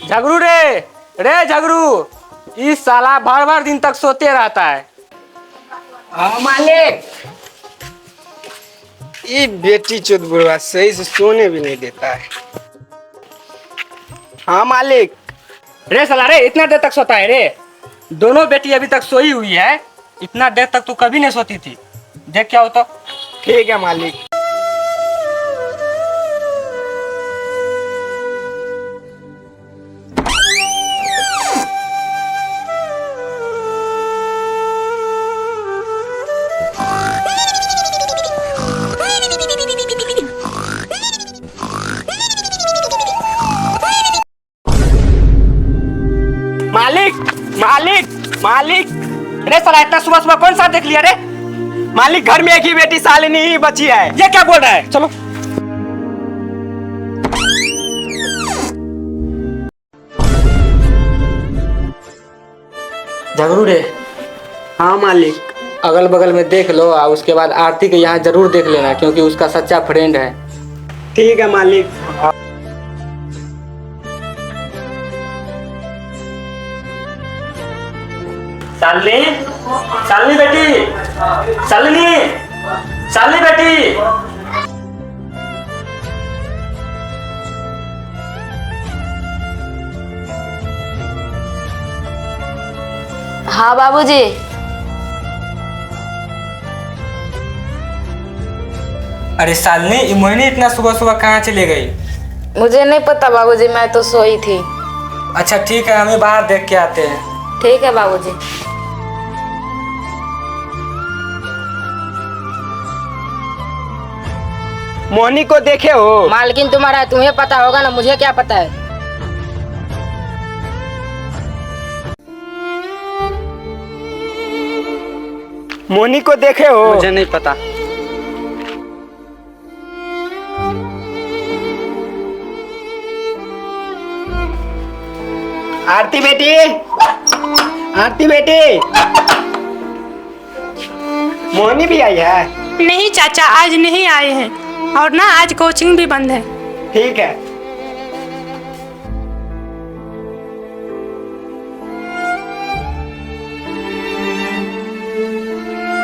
झगड़ू रे झगड़ू, इस साला भर भर दिन तक सोते रहता है। हाँ मालिक, ये बेटी चोद बुढ़वा सही से सोने भी नहीं देता है। हाँ मालिक। रे साला रे, इतना देर तक सोता है रे? दोनों बेटी अभी तक सोई हुई है, इतना देर तक तू कभी नहीं सोती थी। देख क्या होता। ठीक है मालिक। मालिक मालिक मालिक, रे साला इतना सुबह सुबह कौन सा देख लिया रे? मालिक, घर में एक ही बेटी शालिनी ही बची है। ये क्या बोल रहा है? चलो। झगड़ू रे। हाँ मालिक। अगल बगल में देख लो और उसके बाद आरती के यहाँ जरूर देख लेना, क्योंकि उसका सच्चा फ्रेंड है। ठीक है मालिक। शालिनी, शालिनी बेटी, शालिनी, शालिनी बेटी। हाँ बाबूजी। अरे शालिनी, मोहिनी इतना सुबह सुबह कहाँ चली गई? मुझे नहीं पता बाबूजी, मैं तो सोई थी। अच्छा ठीक है, हमें बाहर देख के आते हैं। ठीक है बाबूजी। मोहिनी को देखे हो? मालकिन तुम्हारा, तुम्हें पता होगा ना, मुझे क्या पता है। मोहिनी को देखे हो? मुझे नहीं पता। आरती बेटी, आरती बेटी, मोहिनी भी आई है? नहीं चाचा, आज नहीं आए हैं, और ना आज कोचिंग भी बंद है। ठीक है।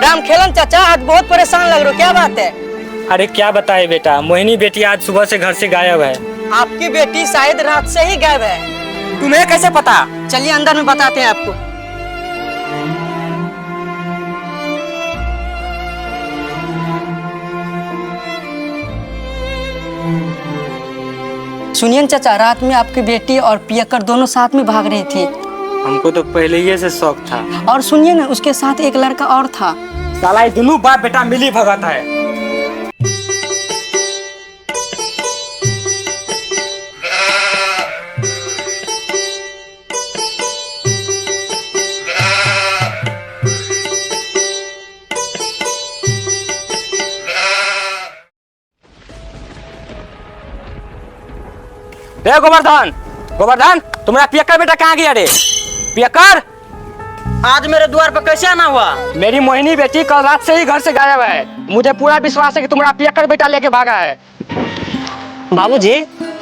राम खेलन चाचा, आज बहुत परेशान लग रहे हो, क्या बात है? अरे क्या बताए बेटा, मोहिनी बेटी आज सुबह से घर से गायब है। आपकी बेटी शायद रात से ही गायब है। तुम्हें कैसे पता? चलिए अंदर में बताते हैं आपको। सुनिए चाचा, रात में आपकी बेटी और पियक्कर दोनों साथ में भाग रही थी। हमको तो पहले ही से शौक था। और सुनिए ना, उसके साथ एक लड़का और था। साला ये दोनों बाप बेटा मिली भगाता है। रे गोवर्धन, गोवर्धन, तुम्हारा पियक्कर बेटा कहाँ गया रे? पियक्कर, आज मेरे द्वार पर कैसे आना हुआ? मेरी मोहिनी बेटी कल रात से ही घर से गायब है। मुझे पूरा विश्वास है कि तुम्हारा पियक्कर बेटा लेके भागा है। बाबूजी,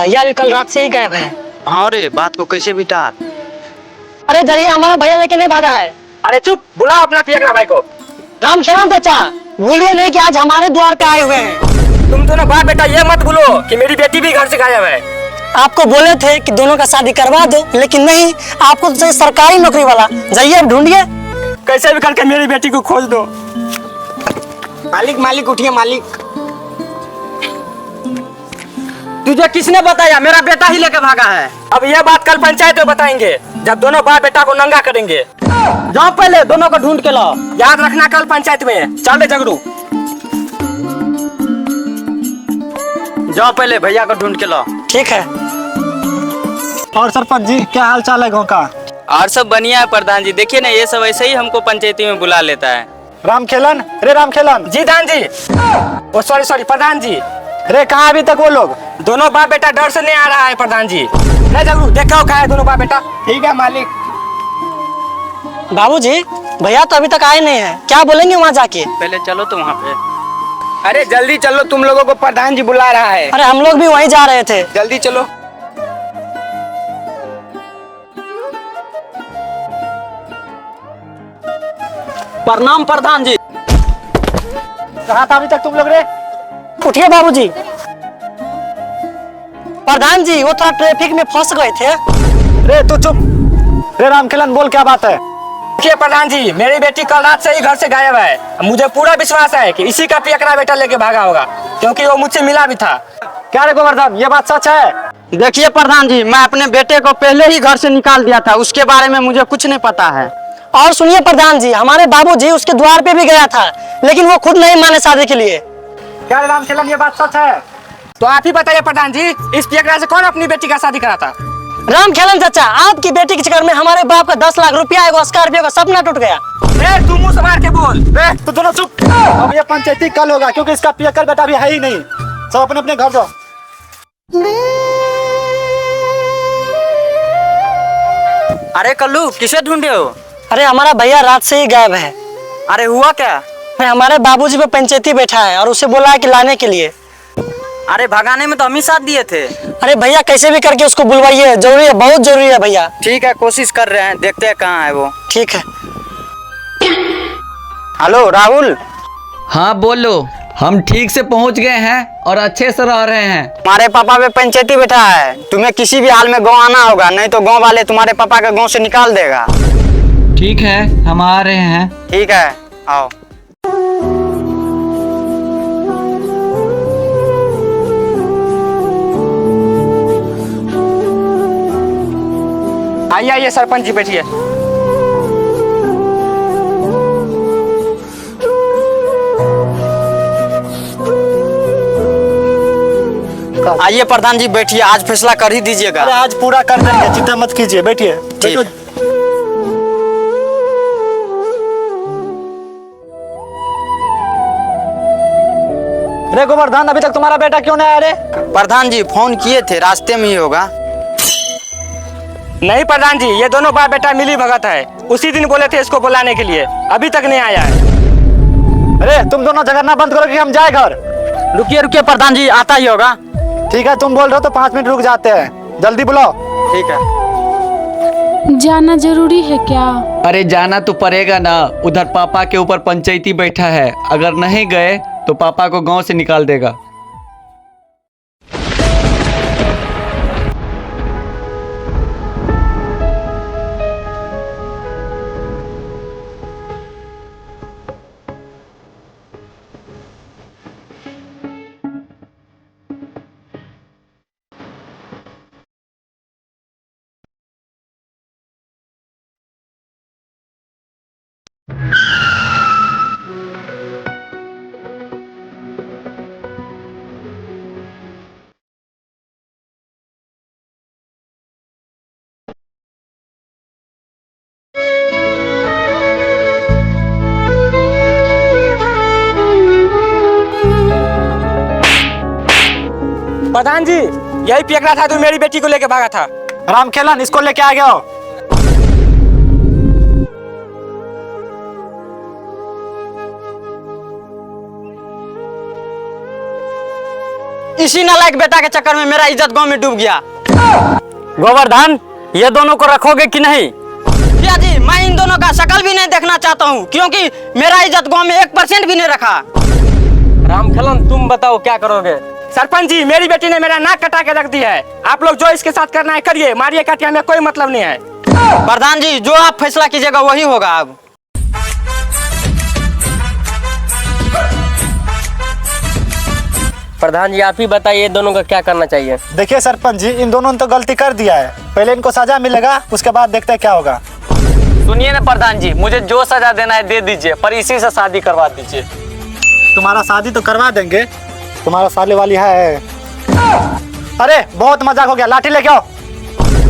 भैया भी कल रात से ही गायब है। हाँ रे, बात को कैसे बिटा। अरे जरिए हमारा भैया लेके नहीं भागा है। अरे चुप, बुलाओ अपना पियकरा भाई को। राम श्याम चाचा, भूलिए नहीं कि आज हमारे द्वार पे आए हुए हैं। तुम दोनों बाप बेटा ये मत भूलो कि मेरी बेटी भी घर से गायब है। आपको बोले थे कि दोनों का शादी करवा दो, लेकिन नहीं, आपको तो चाहिए सरकारी नौकरी वाला। जाइए अब ढूंढिए। कैसे भी करके मेरी बेटी को खोज दो। मालिक मालिक उठिए मालिक। तुझे किसने बताया मेरा बेटा ही लेके भागा है? अब ये बात कल पंचायत में बताएंगे, जब दोनों बाप बेटा को नंगा करेंगे। जाओ पहले दोनों को ढूंढ के लाओ। याद रखना कल पंचायत में। चल दे जगरू। जाओ पहले भैया को ढूंढ के लाओ। ठीक है। और सरपंच जी क्या हाल चाल है गाँव का? और सब बढ़िया है प्रधान जी। देखिए ना, ये सब ऐसे ही हमको पंचायती में बुला लेता है। रामखेलन, रे रामखेलन। जी दान जी। ओ सॉरी प्रधान जी। रे कहाँ अभी तक वो लोग? दोनों बाप बेटा डर से नहीं आ रहा है प्रधान जी। नहीं जगरू, देखो कहाँ है दोनों बाप बेटा। ठीक है मालिक। बाबूजी, भैया तो अभी तक आए नहीं है, क्या बोलेंगे वहाँ जाके? पहले चलो तो वहाँ पे। अरे जल्दी चलो, तुम लोगों को प्रधान जी बुला रहा है। अरे हम लोग भी वहीं जा रहे थे। जल्दी चलो। प्रणाम प्रधान जी। कहाँ था अभी तक तुम लोग रे? उठिए बाबूजी। प्रधान जी, वो थोड़ा ट्रैफिक में फंस गए थे। रे तू चुप। रे रामखेलन, बोल क्या बात है? देखिए प्रधान जी, मेरी बेटी कल रात से ही घर से गायब है। मुझे पूरा विश्वास है कि इसी का पियकरा बेटा लेके भागा होगा, क्योंकि वो मुझसे मिला भी था। क्या रे गोवर्धन, ये बात सच है? देखिए प्रधान जी, मैं अपने बेटे को पहले ही घर से निकाल दिया था, उसके बारे में मुझे कुछ नहीं पता है। और सुनिए प्रधान जी, हमारे बाबूजी उसके द्वार पे भी गया था, लेकिन वो खुद नहीं माने शादी के लिए। क्या रे रामखेलन, ये बात सच है? तो आप ही बताइए प्रधान जी, इस पियकरा से कौन अपनी बेटी का शादी करा था? रामखेलन चाचा, आपकी बेटी के चक्कर में हमारे बाप का 10 लाख रुपया एगो स्कॉर्पियो का सपना टूट गया। तू मुंह संभाल के बोल। तू दोनों चुप। अब ये पंचायती कल होगा, क्योंकि इसका पियक्कर बेटा भी है ही नहीं। सब अपने अपने घर जाओ। अरे कल्लू, किसे ढूंढे हो? अरे हमारा भैया रात से ही गायब है। अरे हुआ क्या? अरे हमारे बाबूजी पे पंचायती बैठा है और उसे बोला है कि लाने के लिए। अरे भगाने में तो हम ही साथ दिए थे। अरे भैया कैसे भी करके उसको बुलवाइए, जरूरी है, बहुत जरूरी है भैया। ठीक है, कोशिश कर रहे हैं, देखते हैं कहाँ है वो। ठीक है। हेलो राहुल। हाँ बोलो। हम ठीक से पहुंच गए हैं और अच्छे से रह रहे हैं। तुम्हारे पापा पे पंचायती बैठा है, तुम्हें किसी भी हाल में गाँव आना होगा, नहीं तो गाँव वाले तुम्हारे पापा के गाँव से निकाल देगा। ठीक है, हम आ रहे हैं। ठीक है, आओ। आइए आइए सरपंच जी, बैठिए। आइए प्रधान जी बैठिए, आज फैसला कर ही दीजिएगा। अरे आज पूरा कर देंगे, चिंता मत कीजिए, बैठिए। ठीक। बैठो। रे गोवर्धन, अभी तक तुम्हारा बेटा क्यों नहीं आया रे? प्रधान जी फोन किए थे, रास्ते में ही होगा। नहीं प्रधान जी, ये दोनों बाप बेटा मिली भगत है। उसी दिन बोले थे इसको बुलाने के लिए, अभी तक नहीं आया है। अरे तुम दोनों झगड़ना बंद करो कि हम जाए घर। रुकिए रुकिए प्रधान जी, आता ही होगा। ठीक है, तुम बोल रहे हो तो 5 मिनट रुक जाते हैं, जल्दी बुलाओ। ठीक है। जाना जरूरी है क्या? अरे जाना तो पड़ेगा ना, उधर पापा के ऊपर पंचायती बैठा है, अगर नहीं गए तो पापा को गांव से निकाल देगा। प्रधान जी, यही पियकरा था जो मेरी बेटी को लेके भागा था। रामखेलन, इसको लेके आ गया हो। इसी नालायक बेटा के चक्कर में मेरा इज्जत गांव में डूब गया। गोवर्धन, ये दोनों को रखोगे कि नहीं? मुखिया जी, मैं इन दोनों का शक्ल भी नहीं देखना चाहता हूँ, क्योंकि मेरा इज्जत गांव में 1% भी नहीं रखा। रामखलन, तुम बताओ क्या करोगे? सरपंच जी, मेरी बेटी ने मेरा नाक कटा के रख दी है। आप लोग जो इसके साथ करना है करिए, मारिए काटिए, हमें कोई मतलब नहीं है। प्रधान जी, जो आप फैसला कीजिएगा वही होगा। अब प्रधान जी, आप ही बताइए दोनों का क्या करना चाहिए? देखिए सरपंच जी, इन दोनों ने तो गलती कर दिया है, पहले इनको सजा मिलेगा, उसके बाद देखते हैं क्या होगा। सुनिए ना प्रधान जी, मुझे जो सजा देना है दे दीजिए, पर इसी से शादी करवा दीजिए। तुम्हारा शादी तो करवा देंगे, तुम्हारा साले वाली है। अरे बहुत मजाक हो गया, लाठी लेके आओ।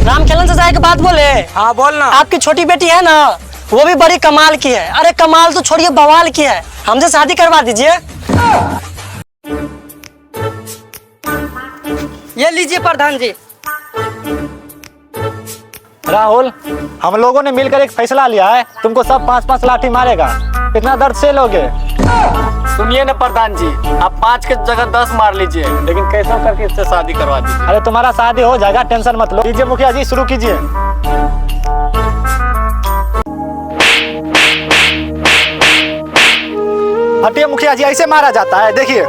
रामखेलन से जाए के बात बोले। हाँ बोलना। आपकी छोटी बेटी है ना, वो भी बड़ी कमाल की है। अरे कमाल तो छोड़िए, बवाल की है। हमसे शादी करवा दीजिए। ये लीजिए प्रधान जी। राहुल, हम लोगों ने मिलकर एक फैसला लिया है, तुमको सब 5-5 लाठी मारेगा। कितना दर्द से लोगे? सुनिए ना प्रधान जी, आप 5 के जगह 10 मार लीजिए, लेकिन कैसा करके इससे शादी करवा दीजिए। अरे तुम्हारा शादी हो जाएगा, टेंशन मत लो। लीजिए मुखिया जी, शुरू कीजिए। हटिए मुखिया जी, ऐसे मारा जाता है, देखिए।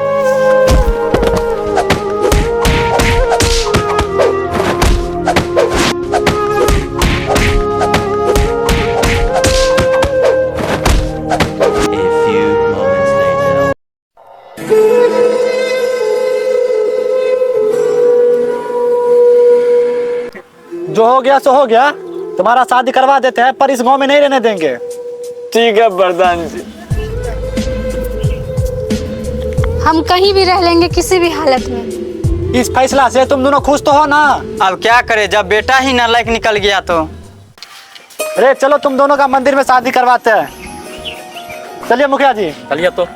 जो हो गया सो हो गया, तुम्हारा शादी करवा देते हैं, पर इस गांव में नहीं रहने देंगे। ठीक है प्रधान जी। हम कहीं भी रह लेंगे, किसी भी हालत में। इस फैसला से तुम दोनों खुश तो हो ना? अब क्या करे, जब बेटा ही नालायक निकल गया तो। अरे चलो तुम दोनों का मंदिर में शादी करवाते हैं। चलिए मुखिया जी। चलिए तो।